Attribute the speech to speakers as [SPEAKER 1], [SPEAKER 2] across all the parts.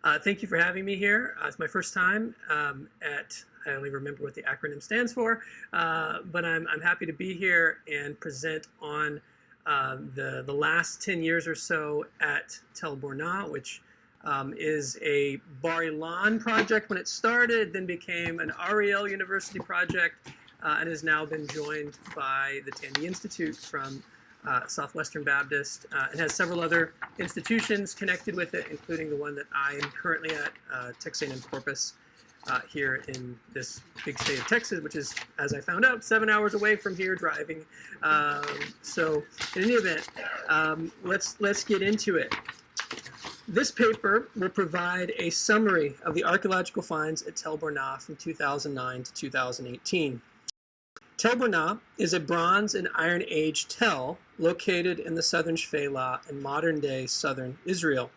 [SPEAKER 1] Thank you for having me here. It's my first time I only remember what the acronym stands for, but I'm happy to be here and present on the last 10 years or so at Tel Burna, which is a Bar Ilan project when it started, then became an Ariel University project, and has now been joined by the Tandy Institute from Southwestern Baptist, and has several other institutions connected with it, including the one that I am currently at, Texas A&M Corpus, here in this big state of Texas, which is, as I found out, 7 hours away from here driving. So in any event, let's get into it. This paper will provide a summary of the archaeological finds at Tel Burna from 2009 to 2018. Tel Burna is a Bronze and Iron Age tell located in the southern Shephelah in modern-day southern Israel.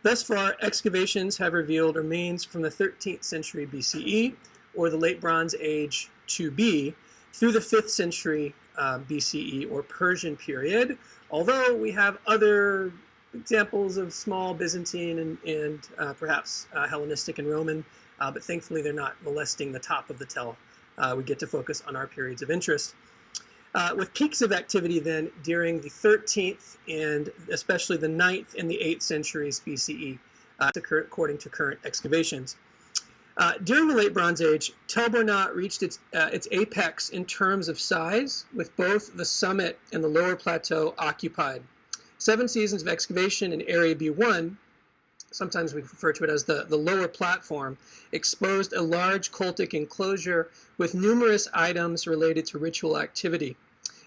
[SPEAKER 1] Thus far, excavations have revealed remains from the 13th century BCE, or the Late Bronze Age 2B, through the 5th century BCE, or Persian period, although we have other examples of small Byzantine and perhaps Hellenistic and Roman, but thankfully they're not molesting the top of the tell. We get to focus on our periods of interest. With peaks of activity then during the 13th and especially the 9th and the 8th centuries BCE, according to current excavations. During the Late Bronze Age, Tel Burna reached its apex in terms of size, with both the summit and the lower plateau occupied. 7 seasons of excavation in Area B1, sometimes we refer to it as the lower platform, exposed a large cultic enclosure with numerous items related to ritual activity.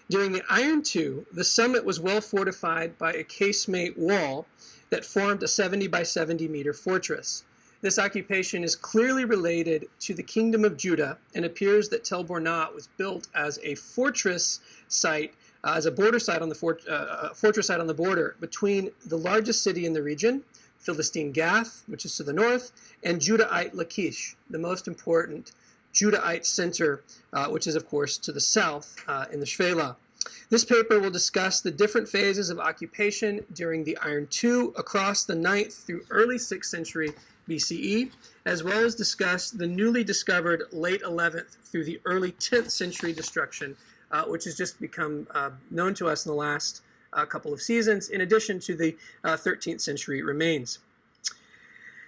[SPEAKER 1] During the Iron II, the summit was well fortified by a casemate wall that formed a 70 by 70 meter fortress. This occupation is clearly related to the Kingdom of Judah and appears that Tel Burna was built as a fortress site, as a border site on the fortress site on the border between the largest city in the region, Philistine Gath, which is to the north, and Judahite Lachish, the most important Judahite center, which is, of course, to the south in the Shephelah. This paper will discuss the different phases of occupation during the Iron II across the 9th through early 6th century BCE, as well as discuss the newly discovered late 11th through the early 10th century destruction, which has just become known to us in the last couple of seasons, in addition to the 13th century remains.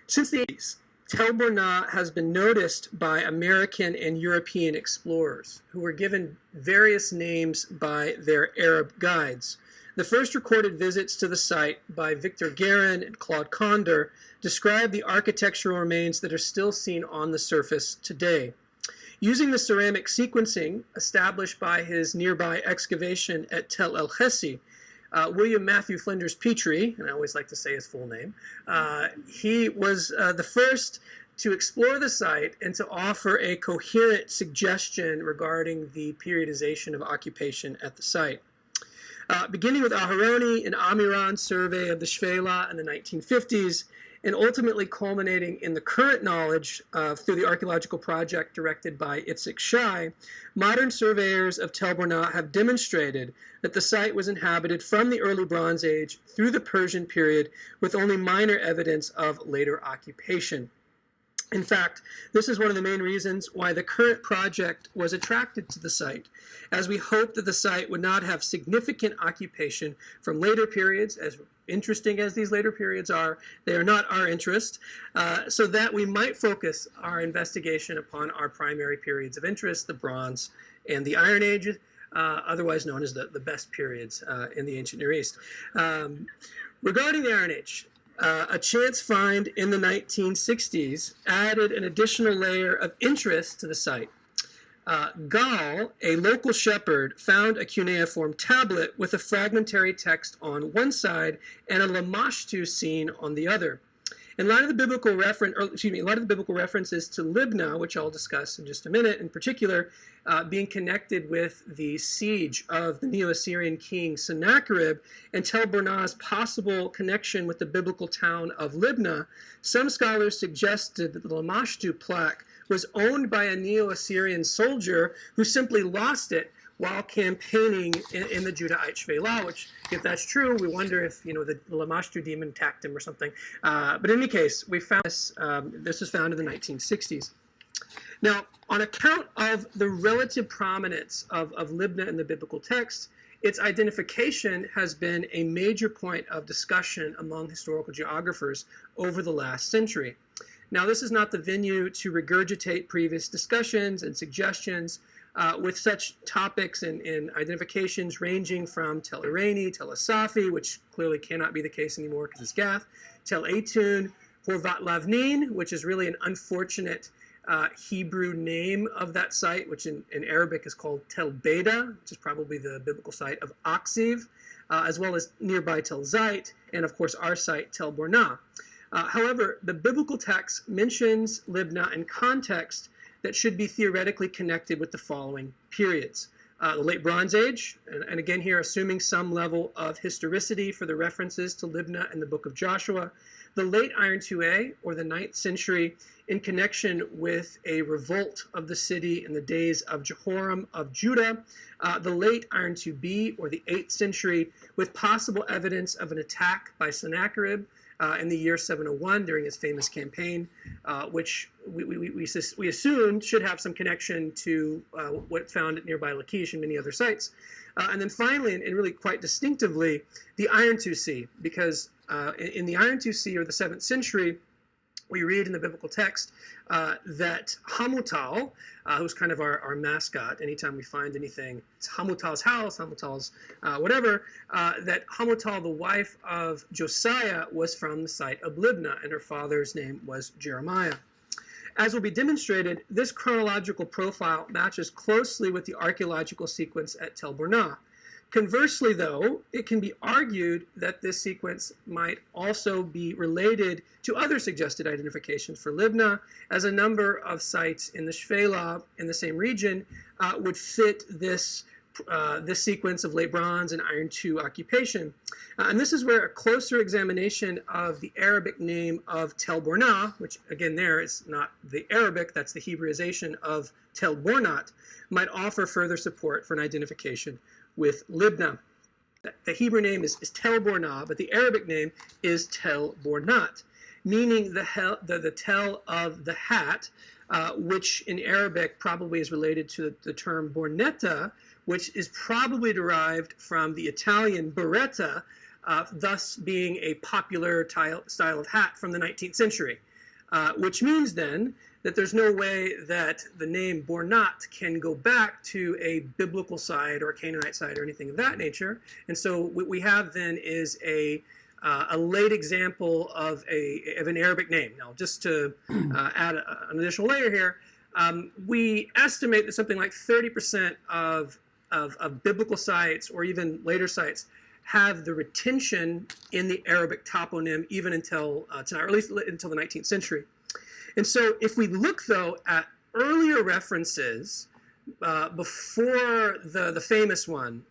[SPEAKER 1] Since the 80s, Tel Burna has been noticed by American and European explorers, who were given various names by their Arab guides. The first recorded visits to the site by Victor Guerin and Claude Condor describe the architectural remains that are still seen on the surface today. Using the ceramic sequencing established by his nearby excavation at Tel El Hessi, William Matthew Flinders Petrie, and I always like to say his full name, he was the first to explore the site and to offer a coherent suggestion regarding the periodization of occupation at the site. Beginning with Aharoni and Amiran's survey of the Shephelah in the 1950s, and ultimately culminating in the current knowledge through the archaeological project directed by Itzik Shai, modern surveyors of Tel Burna have demonstrated that the site was inhabited from the early Bronze Age through the Persian period with only minor evidence of later occupation. In fact, this is one of the main reasons why the current project was attracted to the site, as we hoped that the site would not have significant occupation from later periods. As interesting as these later periods are, they are not our interest, so that we might focus our investigation upon our primary periods of interest, the Bronze and the Iron Age, otherwise known as the best periods in the ancient Near East. Regarding the Iron Age, a chance find in the 1960s added an additional layer of interest to the site. Gal, a local shepherd, found a cuneiform tablet with a fragmentary text on one side and a lamashtu scene on the other. In light of the biblical references to Libnah, which I'll discuss in just a minute, in particular, being connected with the siege of the Neo-Assyrian king Sennacherib and Tel Burna's possible connection with the biblical town of Libnah, some scholars suggested that the Lamashtu plaque was owned by a Neo-Assyrian soldier who simply lost it while campaigning in the Judahite Shvela, which, if that's true, we wonder if, the Lamashtu demon attacked him or something. But in any case, we found this. This was found in the 1960s. Now, on account of the relative prominence of Libna in the biblical text, its identification has been a major point of discussion among historical geographers over the last century. Now, this is not the venue to regurgitate previous discussions and suggestions with such topics and identifications ranging from Tel Irani, Tel Asafi, which clearly cannot be the case anymore because it's Gath, Tel Etun, Horvat Lavnin, which is really an unfortunate Hebrew name of that site, which in Arabic is called Tel Beda, which is probably the biblical site of Aksiv, as well as nearby Tel Zait, and of course our site, Tel Burna. However, the biblical text mentions Libna in context that should be theoretically connected with the following periods. The Late Bronze Age, and again here assuming some level of historicity for the references to Libna in the book of Joshua, the Late Iron IIA, or the 9th century, in connection with a revolt of the city in the days of Jehoram of Judah, the Late Iron IIB, or the 8th century, with possible evidence of an attack by Sennacherib in the year 701 during his famous campaign, which we assumed should have some connection to what's found at nearby Lachish and many other sites. And then finally, and really quite distinctively, the Iron IIC, because in the Iron IIC, or the 7th century, we read in the biblical text that Hamutal, who's kind of our mascot, anytime we find anything, it's Hamutal's house, Hamutal's whatever, that Hamutal, the wife of Josiah, was from the site of Libna, and her father's name was Jeremiah. As will be demonstrated, this chronological profile matches closely with the archaeological sequence at Tel Burna. Conversely, though, it can be argued that this sequence might also be related to other suggested identifications for Libna, as a number of sites in the Shvela in the same region would fit this sequence of Late Bronze and Iron II occupation. And this is where a closer examination of the Arabic name of Tel Burna, which again there is not the Arabic, that's the Hebraization of Tel Bornat, might offer further support for an identification with Libna. The Hebrew name is Tel Burna, but the Arabic name is Tel Bornat, meaning the Tel of the hat, which in Arabic probably is related to the term bornetta, which is probably derived from the Italian berretta, thus being a popular style of hat from the 19th century, which means then that there's no way that the name Bornat can go back to a biblical site or a Canaanite site or anything of that nature. And so what we have then is a late example of an Arabic name. Now, just to add an additional layer here, we estimate that something like 30% of biblical sites or even later sites have the retention in the Arabic toponym even until tonight, or at least until the 19th century. And so if we look, though, at earlier references before the famous one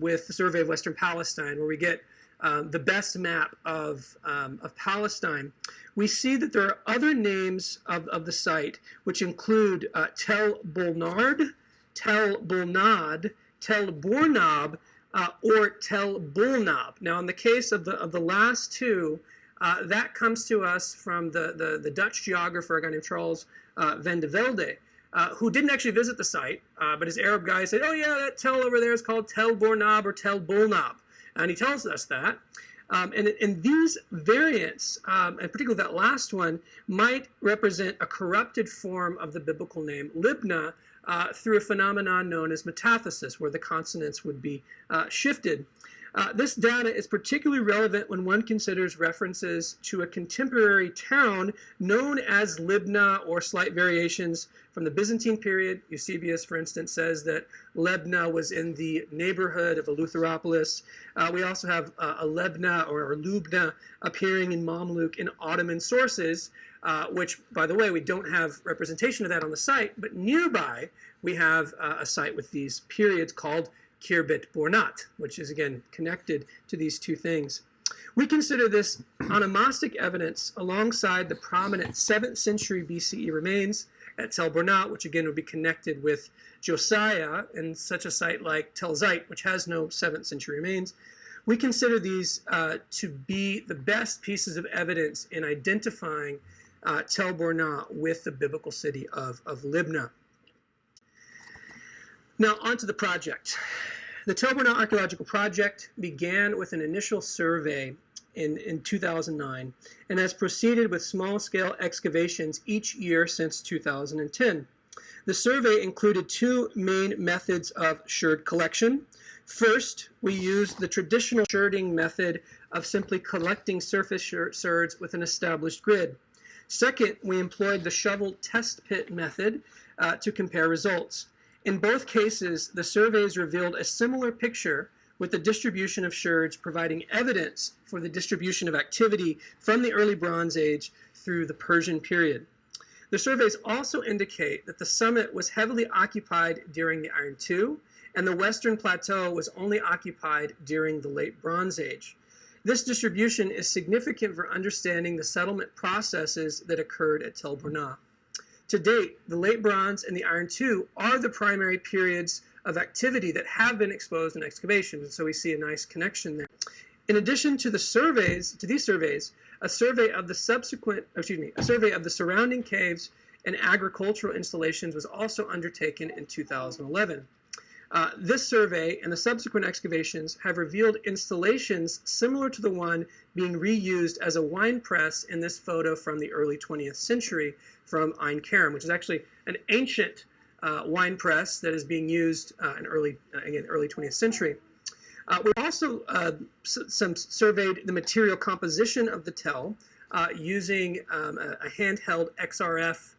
[SPEAKER 1] with the Survey of Western Palestine, where we get the best map of Palestine, we see that there are other names of the site, which include Tel Bulnard, Tel Bulnad, Tel Bornab, or Tel Bulnab. Now, in the case of the last two, that comes to us from the Dutch geographer, a guy named Charles van de Velde, who didn't actually visit the site, but his Arab guy said, oh yeah, that Tel over there is called Tel Bornab or Tel Bulnab. And he tells us that. And these variants, and particularly that last one, might represent a corrupted form of the biblical name Libna through a phenomenon known as metathesis, where the consonants would be shifted. This data is particularly relevant when one considers references to a contemporary town known as Libna, or slight variations from the Byzantine period. Eusebius, for instance, says that Lebna was in the neighborhood of Eleutheropolis. We also have a Lebna or Lubna appearing in Mamluk and Ottoman sources, which, by the way, we don't have representation of that on the site, but nearby we have a site with these periods called Khirbet Bornat, which is again connected to these two things. We consider this onomastic evidence alongside the prominent 7th century BCE remains at Tel Burna, which again would be connected with Josiah and such a site like Tel Zait, which has no 7th century remains. We consider these to be the best pieces of evidence in identifying Tel Burna with the biblical city of Libnah. Now onto the project. The Tel Burna Archaeological Project began with an initial survey in 2009 and has proceeded with small-scale excavations each year since 2010. The survey included 2 main methods of sherd collection. First, we used the traditional sherding method of simply collecting surface sherds with an established grid. Second, we employed the shovel test pit method to compare results. In both cases, the surveys revealed a similar picture, with the distribution of sherds providing evidence for the distribution of activity from the early Bronze Age through the Persian period. The surveys also indicate that the summit was heavily occupied during the Iron II, and the western plateau was only occupied during the Late Bronze Age. This distribution is significant for understanding the settlement processes that occurred at Tel Burna. To date, the Late Bronze and the Iron II are the primary periods of activity that have been exposed in excavations, and so we see a nice connection there. In addition to these surveys, a survey of the surrounding caves and agricultural installations was also undertaken in 2011. This survey and the subsequent excavations have revealed installations similar to the one being reused as a wine press in this photo from the early 20th century from Ein Kerem, which is actually an ancient wine press that is being used in early 20th century. We also surveyed the material composition of the Tel using a handheld XRF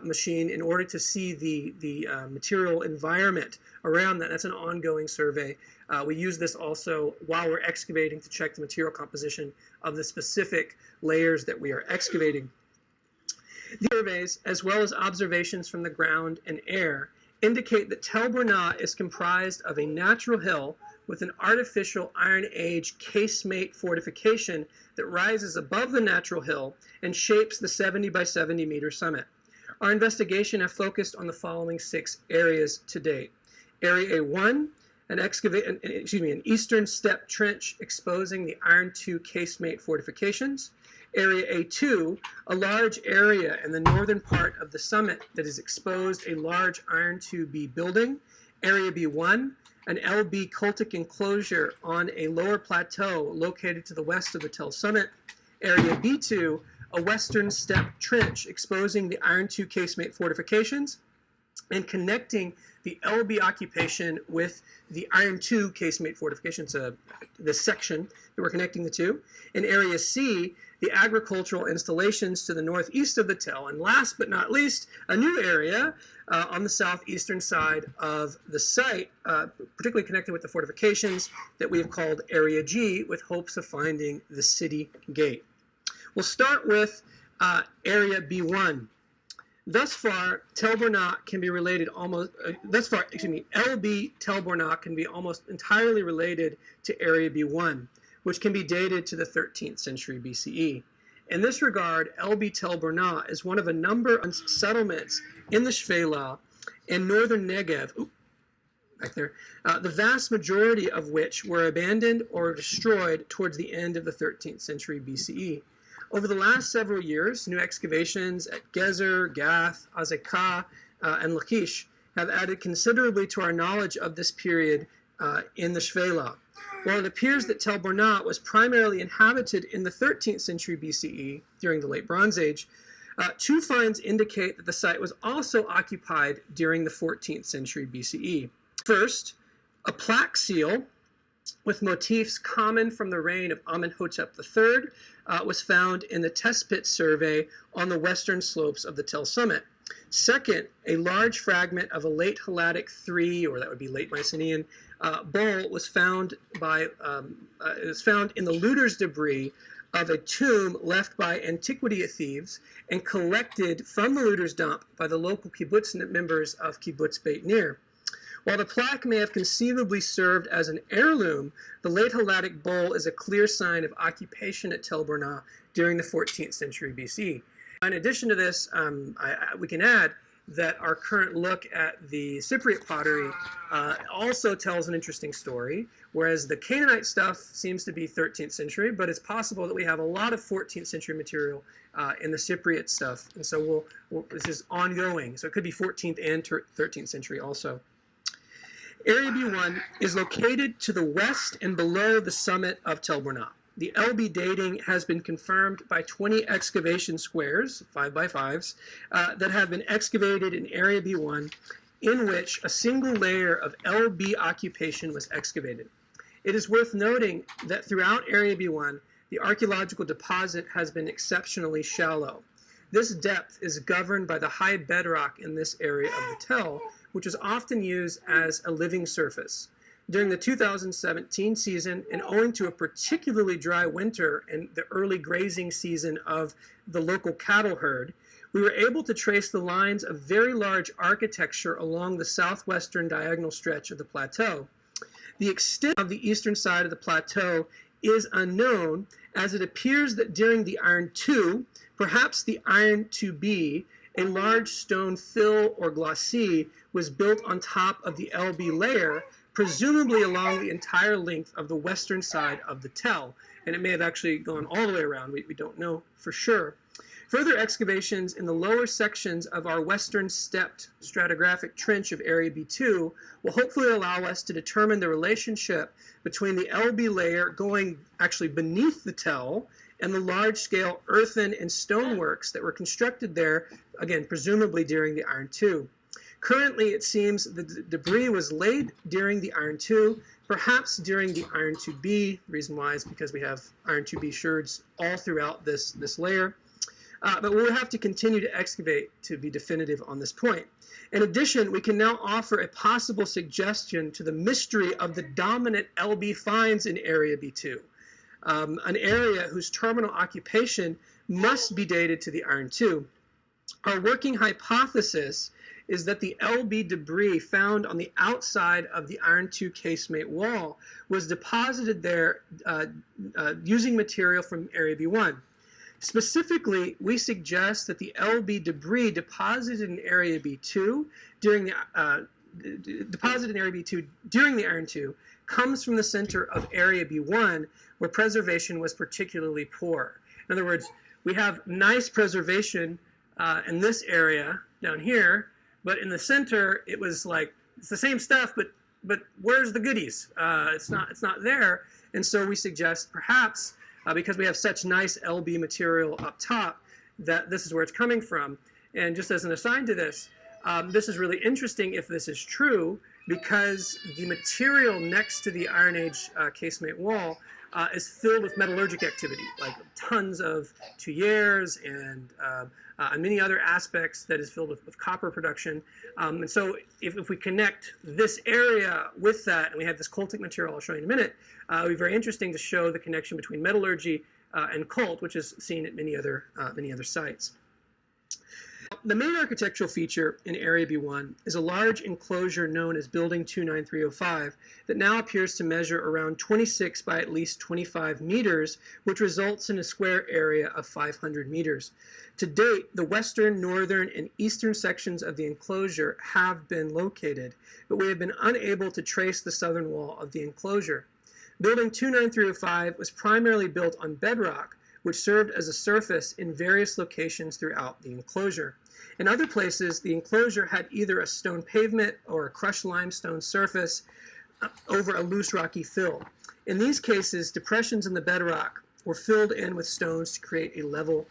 [SPEAKER 1] machine in order to see the material environment around that. That's an ongoing survey. We use this also while we're excavating to check the material composition of the specific layers that we are excavating. The surveys, as well as observations from the ground and air, indicate that Tel Burna is comprised of a natural hill with an artificial Iron Age casemate fortification that rises above the natural hill and shapes the 70 by 70 meter summit. Our investigation has focused on the following 6 areas to date. Area A1, an eastern step trench exposing the Iron II casemate fortifications. Area A2, a large area in the northern part of the summit that has exposed a large Iron IIB building. Area B1, an LB cultic enclosure on a lower plateau located to the west of the Tel summit. Area B2, a western step trench exposing the Iron II casemate fortifications and connecting the LB occupation with the Iron II casemate fortifications, the section that we're connecting the two. In Area C, the agricultural installations to the northeast of the Tel, and last but not least, a new area on the southeastern side of the site, particularly connected with the fortifications that we have called Area G, with hopes of finding the city gate. We'll start with Area B1. Thus far, Tel Burna can be related LB Tel Burna can be almost entirely related to Area B1, which can be dated to the 13th century BCE. In this regard, LB Tel Burna is one of a number of settlements in the Shvela and northern Negev, the vast majority of which were abandoned or destroyed towards the end of the 13th century BCE. Over the last several years, new excavations at Gezer, Gath, Azekah, and Lachish have added considerably to our knowledge of this period in the Shvela. While it appears that Tel Burna was primarily inhabited in the 13th century BCE during the Late Bronze Age, 2 finds indicate that the site was also occupied during the 14th century BCE. First, a plaque seal with motifs common from the reign of Amenhotep III was found in the test pit survey on the western slopes of the Tel summit. Second, a large fragment of a late Helladic III, or that would be late Mycenaean, bowl was found in the looters' debris of a tomb left by antiquity thieves and collected from the looters' dump by the local kibbutz members of Kibbutz Beit Nir. While the plaque may have conceivably served as an heirloom, the late Helladic bowl is a clear sign of occupation at Tel Burna during the 14th century BC. In addition to this, we can add, that our current look at the Cypriot pottery also tells an interesting story, whereas the Canaanite stuff seems to be 13th century, but it's possible that we have a lot of 14th century material in the Cypriot stuff. And so this is ongoing. So it could be 14th and 13th century also. Area B1 is located to the west and below the summit of Tel Burna. The LB dating has been confirmed by 20 excavation squares, 5x5s, that have been excavated in Area B1, in which a single layer of LB occupation was excavated. It is worth noting that throughout Area B1, the archaeological deposit has been exceptionally shallow. This depth is governed by the high bedrock in this area of the Tel, which is often used as a living surface. During the 2017 season, and owing to a particularly dry winter and the early grazing season of the local cattle herd, we were able to trace the lines of very large architecture along the southwestern diagonal stretch of the plateau. The extent of the eastern side of the plateau is unknown, as it appears that during the Iron II, perhaps the Iron IIB, a large stone fill or glacis was built on top of the LB layer, presumably along the entire length of the western side of the Tel, and it may have actually gone all the way around. We don't know for sure. Further excavations in the lower sections of our western stepped stratigraphic trench of Area B2 will hopefully allow us to determine the relationship between the LB layer going actually beneath the Tel and the large-scale earthen and stoneworks that were constructed there, again, presumably during the Iron II. Currently, it seems the debris was laid during the Iron II, perhaps during the Iron IIB. The reason why is because we have Iron IIB sherds all throughout this layer. But we'll have to continue to excavate to be definitive on this point. In addition, we can now offer a possible suggestion to the mystery of the dominant LB finds in Area B2, an area whose terminal occupation must be dated to the Iron II. Our working hypothesis is that the LB debris found on the outside of the Iron II casemate wall was deposited there using material from Area B1. Specifically, we suggest that the LB debris deposited in Area B2 during the Iron II comes from the center of Area B1, where preservation was particularly poor. In other words, we have nice preservation in this area down here, but in the center, it was like, it's the same stuff, but where's the goodies? It's not there. And so we suggest perhaps, because we have such nice LB material up top, that this is where it's coming from. And just as an aside to this, this is really interesting if this is true, because the material next to the Iron Age casemate wall is filled with metallurgic activity, like tons of tuyères and many other aspects that is filled with copper production. And so if we connect this area with that, and we have this cultic material I'll show you in a minute, it would be very interesting to show the connection between metallurgy and cult, which is seen at many other sites. The main architectural feature in Area B1 is a large enclosure known as Building 29305 that now appears to measure around 26 by at least 25 meters, which results in a square area of 500 meters. To date, the western, northern, and eastern sections of the enclosure have been located, but we have been unable to trace the southern wall of the enclosure. Building 29305 was primarily built on bedrock, which served as a surface in various locations throughout the enclosure. In other places, the enclosure had either a stone pavement or a crushed limestone surface over a loose rocky fill. In these cases, depressions in the bedrock were filled in with stones to create a level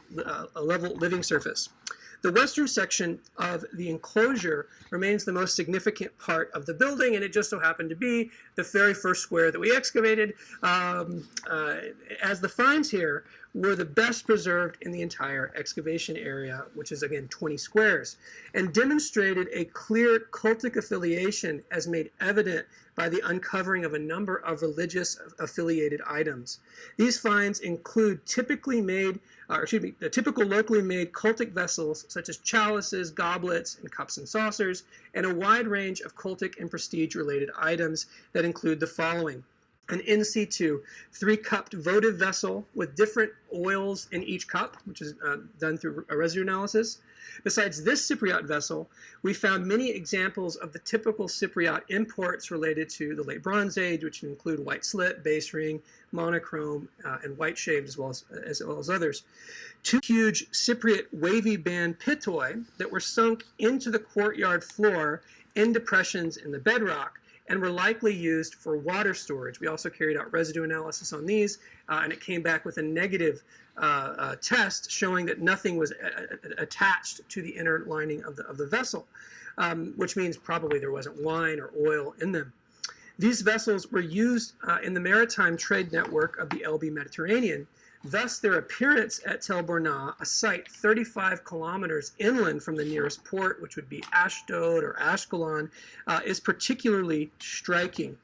[SPEAKER 1] living surface. The western section of the enclosure remains the most significant part of the building, and it just so happened to be the very first square that we excavated, as the finds here were the best preserved in the entire excavation area, which is again 20 squares, and demonstrated a clear cultic affiliation as made evident by the uncovering of a number of religious affiliated items. These finds include typical locally made cultic vessels such as chalices, goblets, and cups and saucers, and a wide range of cultic and prestige related items that include the following: an in situ 3-cupped votive vessel with different oils in each cup, which is done through a residue analysis. Besides this Cypriot vessel, we found many examples of the typical Cypriot imports related to the Late Bronze Age, which include white slit, base ring, monochrome, and white shaved, as well as others. 2 huge Cypriot wavy band pitoi that were sunk into the courtyard floor in depressions in the bedrock and were likely used for water storage. We also carried out residue analysis on these, and it came back with a negative test showing that nothing was attached to the inner lining of the vessel, which means probably there wasn't wine or oil in them. These vessels were used in the maritime trade network of the LB Mediterranean. Thus, their appearance at Tel Burna, a site 35 kilometers inland from the nearest port, which would be Ashdod or Ashkelon, is particularly striking.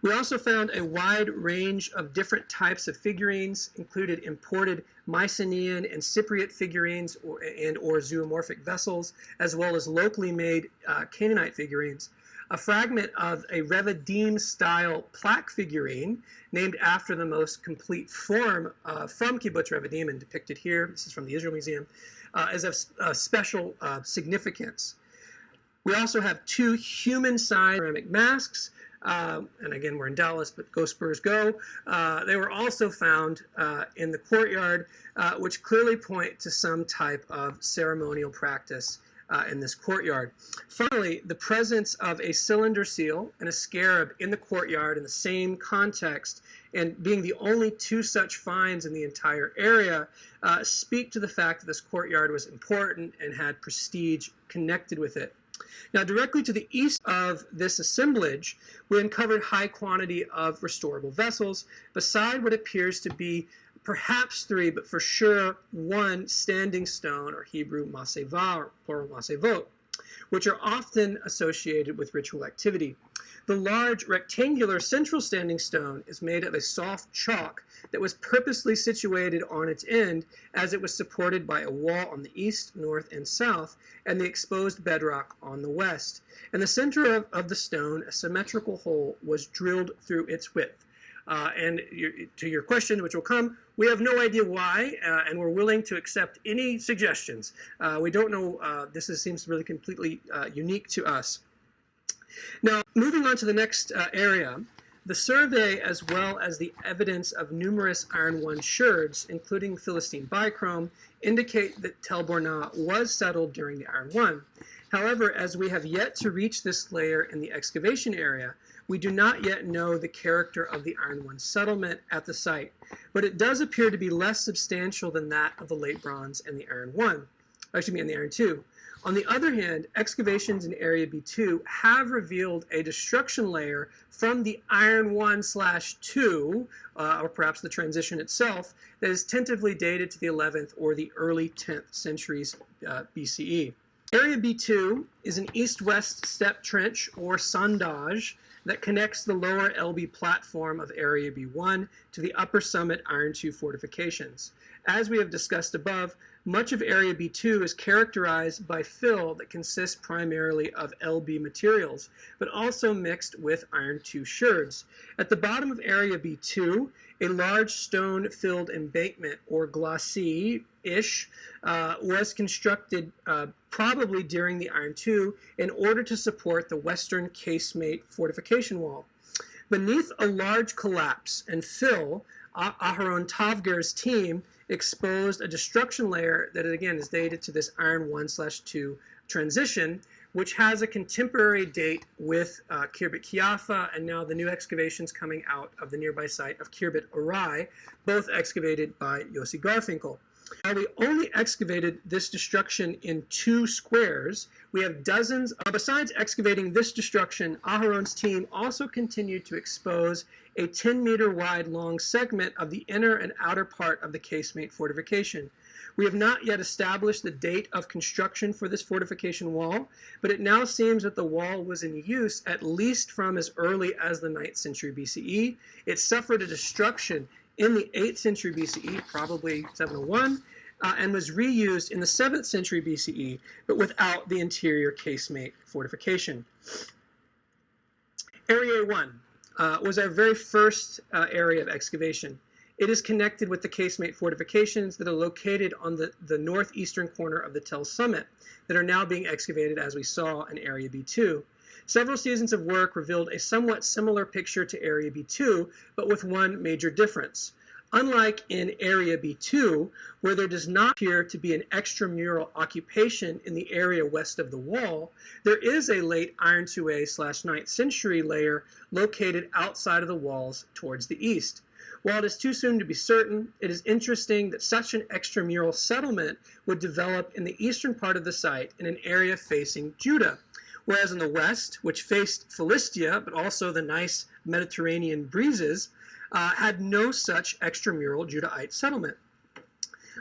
[SPEAKER 1] We also found a wide range of different types of figurines, included imported Mycenaean and Cypriot figurines or zoomorphic vessels, as well as locally made Canaanite figurines. A fragment of a Revadim-style plaque figurine, named after the most complete form from Kibbutz Revadim and depicted here, this is from the Israel Museum, is of special significance. We also have 2 human-sized ceramic masks, and again, we're in Dallas, but go Spurs go. They were also found in the courtyard, which clearly point to some type of ceremonial practice in this courtyard. Finally, the presence of a cylinder seal and a scarab in the courtyard in the same context, and being the only 2 such finds in the entire area, speak to the fact that this courtyard was important and had prestige connected with it. Now, directly to the east of this assemblage, we uncovered high quantity of restorable vessels, beside what appears to be perhaps 3, but for sure 1 standing stone, or Hebrew maseva, or plural masevot, which are often associated with ritual activity. The large rectangular central standing stone is made of a soft chalk that was purposely situated on its end, as it was supported by a wall on the east, north, and south, and the exposed bedrock on the west. In the center of the stone, a symmetrical hole was drilled through its width. And to your question, which will come, we have no idea why, and we're willing to accept any suggestions. We don't know, this seems really completely unique to us. Now, moving on to the next area, the survey, as well as the evidence of numerous Iron 1 sherds, including Philistine bichrome, indicate that Tel Burna was settled during the Iron 1. However, as we have yet to reach this layer in the excavation area, we do not yet know the character of the Iron 1 settlement at the site, but it does appear to be less substantial than that of the Late Bronze and the Iron 1, and the Iron 2. On the other hand, excavations in Area B2 have revealed a destruction layer from the Iron 1/2, or perhaps the transition itself, that is tentatively dated to the 11th or the early 10th centuries BCE. Area B2 is an east-west step trench or sondage that connects the lower LB platform of Area B1 to the upper summit Iron 2 fortifications. As we have discussed above, much of Area B2 is characterized by fill that consists primarily of LB materials, but also mixed with Iron 2 sherds. At the bottom of Area B2, a large stone-filled embankment, or glacis-ish, was constructed probably during the Iron 2 in order to support the western casemate fortification wall. Beneath a large collapse and fill, Aharon Tavger's team exposed a destruction layer that, again, is dated to this Iron 1/2 transition, which has a contemporary date with Khirbet Kiafa and now the new excavations coming out of the nearby site of Khirbet Orai, both excavated by Yossi Garfinkel. While we only excavated this destruction in 2 squares, we have dozens. Besides excavating this destruction, Aharon's team also continued to expose a 10-meter wide long segment of the inner and outer part of the casemate fortification. We have not yet established the date of construction for this fortification wall, but it now seems that the wall was in use at least from as early as the 9th century BCE. It suffered a destruction in the 8th century BCE, probably 701, and was reused in the 7th century BCE, but without the interior casemate fortification. Area 1. was our very first area of excavation. It is connected with the casemate fortifications that are located on the northeastern corner of the Tel summit that are now being excavated, as we saw in Area B2. Several seasons of work revealed a somewhat similar picture to Area B2, but with one major difference. Unlike in Area B2, where there does not appear to be an extramural occupation in the area west of the wall, there is a late Iron IIa/9th century layer located outside of the walls towards the east. While it is too soon to be certain, it is interesting that such an extramural settlement would develop in the eastern part of the site in an area facing Judah, whereas in the west, which faced Philistia, but also the nice Mediterranean breezes, had no such extramural Judahite settlement.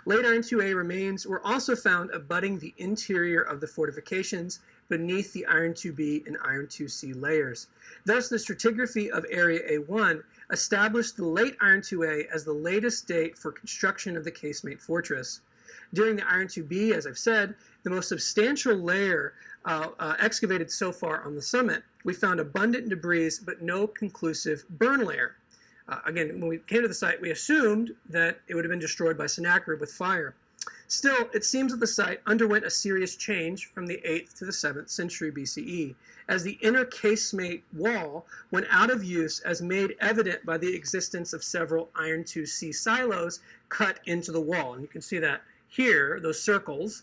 [SPEAKER 1] Late Iron IIa remains were also found abutting the interior of the fortifications beneath the Iron IIb and Iron IIc layers. Thus, the stratigraphy of Area A1 established the late Iron IIa as the latest date for construction of the casemate fortress. During the Iron IIb, as I've said, the most substantial layer excavated so far on the summit, we found abundant debris but no conclusive burn layer. Again, when we came to the site, we assumed that it would have been destroyed by Sennacherib with fire. Still, it seems that the site underwent a serious change from the 8th to the 7th century BCE, as the inner casemate wall went out of use, as made evident by the existence of several Iron IIc silos cut into the wall. And you can see that here, those circles.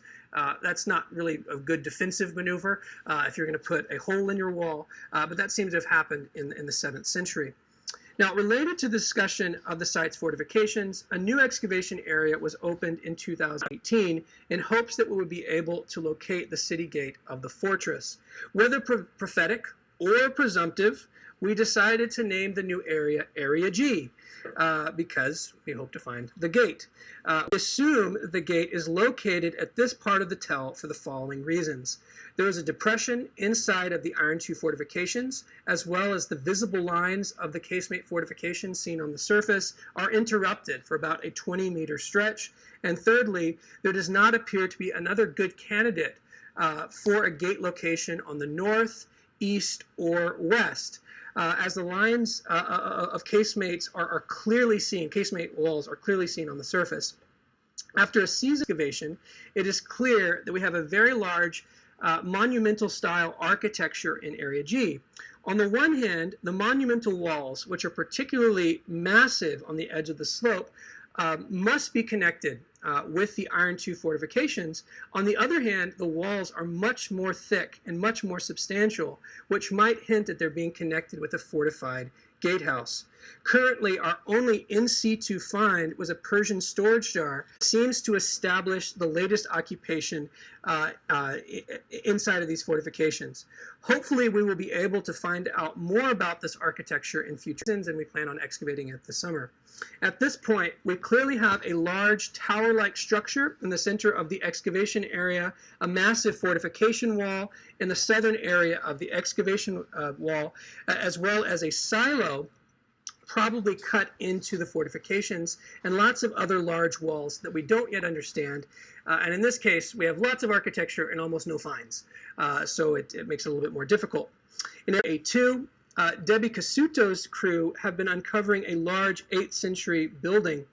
[SPEAKER 1] That's not really a good defensive maneuver if you're going to put a hole in your wall, but that seems to have happened in the 7th century. Now, related to the discussion of the site's fortifications, a new excavation area was opened in 2018 in hopes that we would be able to locate the city gate of the fortress. Whether prophetic or presumptive, we decided to name the new area Area G because we hope to find the gate. We assume the gate is located at this part of the Tel for the following reasons. There is a depression inside of the Iron II fortifications, as well as the visible lines of the casemate fortifications seen on the surface are interrupted for about a 20-meter stretch. And thirdly, there does not appear to be another good candidate for a gate location on the north, east, or west. As the lines of casemates are clearly seen, casemate walls are clearly seen on the surface. After a season of excavation, it is clear that we have a very large monumental style architecture in Area G. On the one hand, the monumental walls, which are particularly massive on the edge of the slope, must be connected with the Iron II fortifications. On the other hand, the walls are much more thick and much more substantial, which might hint at their being connected with a fortified gatehouse. Currently, our only in situ find was a Persian storage jar. It seems to establish the latest occupation inside of these fortifications. Hopefully, we will be able to find out more about this architecture in future seasons, and we plan on excavating it this summer. At this point, we clearly have a large tower-like structure in the center of the excavation area, a massive fortification wall in the southern area of the excavation wall, as well as a silo probably cut into the fortifications, and lots of other large walls that we don't yet understand. And in this case, we have lots of architecture and almost no finds. So it makes it a little bit more difficult. In A2, Debbie Casuto's crew have been uncovering a large 8th century building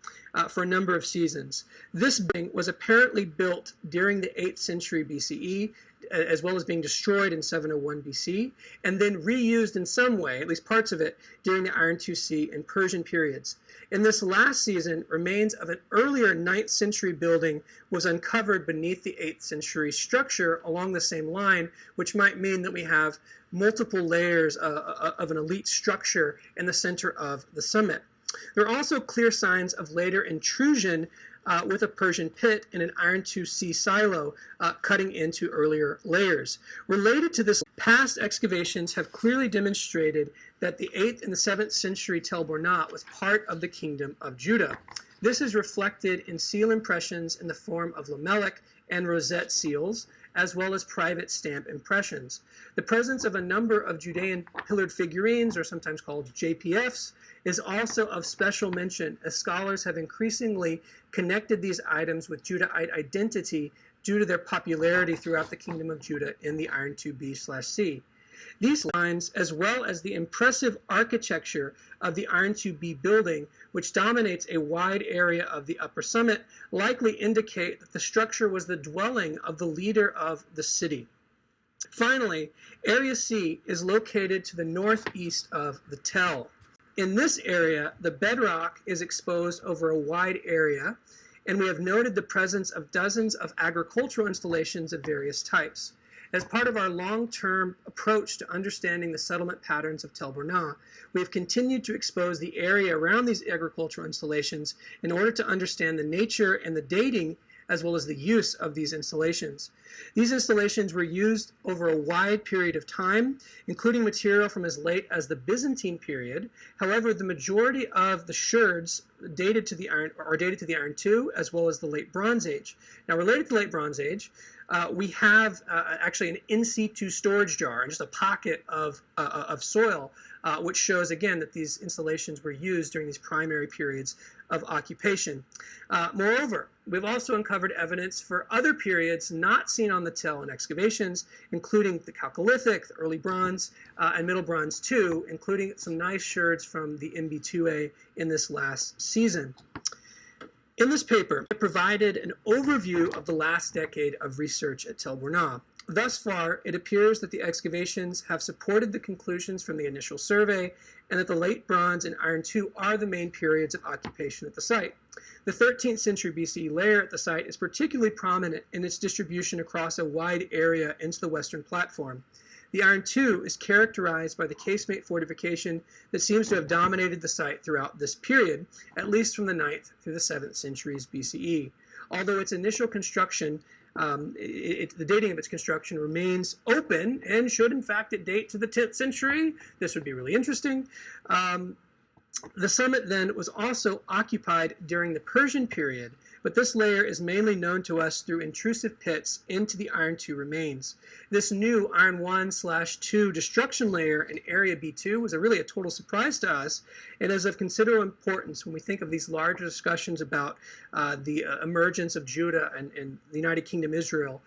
[SPEAKER 1] for a number of seasons. This building was apparently built during the 8th century BCE, as well as being destroyed in 701 BC, and then reused in some way, at least parts of it, during the Iron IIc and Persian periods. In this last season, remains of an earlier 9th century building was uncovered beneath the 8th century structure along the same line, which might mean that we have multiple layers of an elite structure in the center of the summit. There are also clear signs of later intrusion with a Persian pit and an Iron IIc silo cutting into earlier layers. Related to this, past excavations have clearly demonstrated that the 8th and the 7th century Tel Burna was part of the kingdom of Judah. This is reflected in seal impressions in the form of lamellic and rosette seals, as well as private stamp impressions. The presence of a number of Judean pillared figurines, or sometimes called JPFs, is also of special mention, as scholars have increasingly connected these items with Judahite identity due to their popularity throughout the kingdom of Judah in the Iron IIb/C. These lines, as well as the impressive architecture of the Iron 2B building, which dominates a wide area of the upper summit, likely indicate that the structure was the dwelling of the leader of the city. Finally, Area C is located to the northeast of the Tel. In this area, the bedrock is exposed over a wide area, and we have noted the presence of dozens of agricultural installations of various types. As part of our long-term approach to understanding the settlement patterns of Tel Burna, we have continued to expose the area around these agricultural installations in order to understand the nature and the dating as well as the use of these installations. These installations were used over a wide period of time, including material from as late as the Byzantine period. However, the majority of the sherds are dated to the Iron II as well as the Late Bronze Age. Now, related to the Late Bronze Age, we have actually an in situ storage jar, just a pocket of soil, which shows again that these installations were used during these primary periods of occupation. Moreover, we've also uncovered evidence for other periods not seen on the Tel in excavations, including the Chalcolithic, the Early Bronze, and Middle Bronze too, including some nice sherds from the MB2A in this last season. In this paper, I provided an overview of the last decade of research at Tel Burna. Thus far, it appears that the excavations have supported the conclusions from the initial survey and that the Late Bronze and Iron II are the main periods of occupation at the site. The 13th century BCE layer at the site is particularly prominent in its distribution across a wide area into the western platform. The Iron II is characterized by the casemate fortification that seems to have dominated the site throughout this period, at least from the 9th through the 7th centuries BCE. Although its initial construction, the dating of its construction remains open and should in fact it date to the 10th century. This would be really interesting. The summit then was also occupied during the Persian period, but this layer is mainly known to us through intrusive pits into the Iron II remains. This new Iron 1/2 destruction layer in Area B2 was really a total surprise to us and is of considerable importance when we think of these larger discussions about the emergence of Judah and the United Kingdom Israel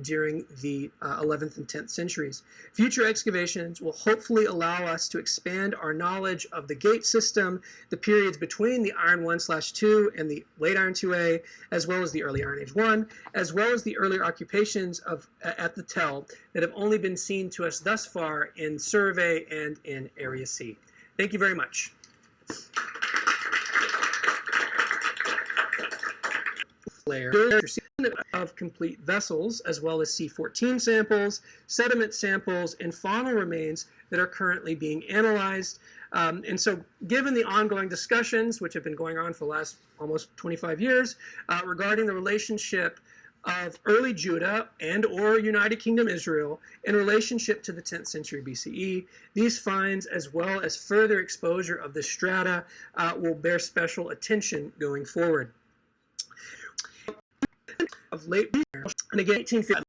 [SPEAKER 1] during the 11th and 10th centuries. Future excavations will hopefully allow us to expand our knowledge of the gate system, the periods between the Iron 1/2 and the late Iron 2A, as well as the early Iron Age 1, as well as the earlier occupations at the Tel that have only been seen to us thus far in survey and in Area C. Thank you very much. Layer of complete vessels, as well as C14 samples, sediment samples, and faunal remains that are currently being analyzed. And so given the ongoing discussions, which have been going on for the last almost 25 years, regarding the relationship of early Judah and or United Kingdom Israel in relationship to the 10th century BCE, these finds, as well as further exposure of the strata, will bear special attention going forward. Of late, and again, 1850